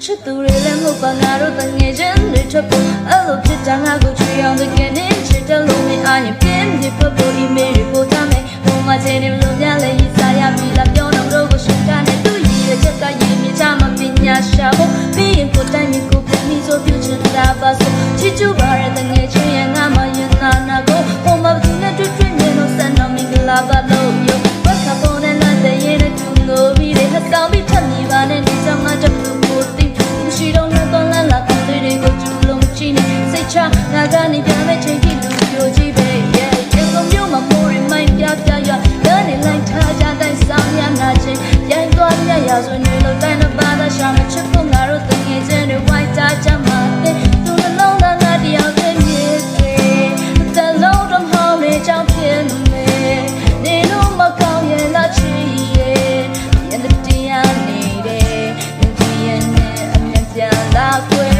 ချစ်သူတွေလည်းမဟုတ်ပါငါတို့တငယ်ချင်းတွေထွက်ဖို့အဲ့လိုဖြစ်တာငါကိုချွေအောင်တကယ်နဲ့ချစ်တယ်လို့မအားရင်ပြင်းပြဖို့ email တွေပို့ထားမယ်ဘုံမချင်တယ်လို့များလဲရေးစားရပြီလားပြောတော့တို့ကိုရှင်းကနေသူရည်ရဲ့ချက်ကရည်မြချမပညာရှာဖို့ပြီးရင်ကိုတိုင်းမျိုးကိုပြန်ပြီးဆိုပြချင်တာပါဆိုချစ်ကျူပါတဲ့တငယ်ချင်းရဲ့ငါမရင်နာနာကိုဘုံမသူနဲ့တွေ့တွေ့မြင်လို့စံတော်မင်္ဂလာပါလို့ပြောဘတ်ခါပေါ်နဲ့လက်တဲ့ရဲ့တူလို့ပြီးတဲ့ဟဆောင်ပြီးထပ်နေပါနဲ့ဒီဆောင်ငါတပူကိုသိရှိတော့နဲ့တော့လလာတဲ့တွေကိုကျူလုံးချီနေစိတ်ချငါကနေပြန်မဲ့ချိန်ကြီးလူပြိုကြီးပဲရဲ့ဒီလိုမျိုးမမိုးရမိုင်းပြပြရဒါနဲ့လိုက်ထားကြတိုင်းဆောင်ရနာချင်းရိုင်းသွားမြရဆိုနေလို့တိုင်းတော့ပါတာရှာမချစ်ဖို့ငါတို့တငယ်ချင်းတွေဝိုင်းကြကြမှာတဲ့သူနှလုံးသားငါတယောက်တည်းမြည်တယ်the load of home ကြောင့်ဖြစ်နေနေလို့မကောင်းရဲ့လားချီရဲ့ရတဲ့တရားနေတယ်ဒီရဲ့နဲ့အမြင်ပြန်လာခွေ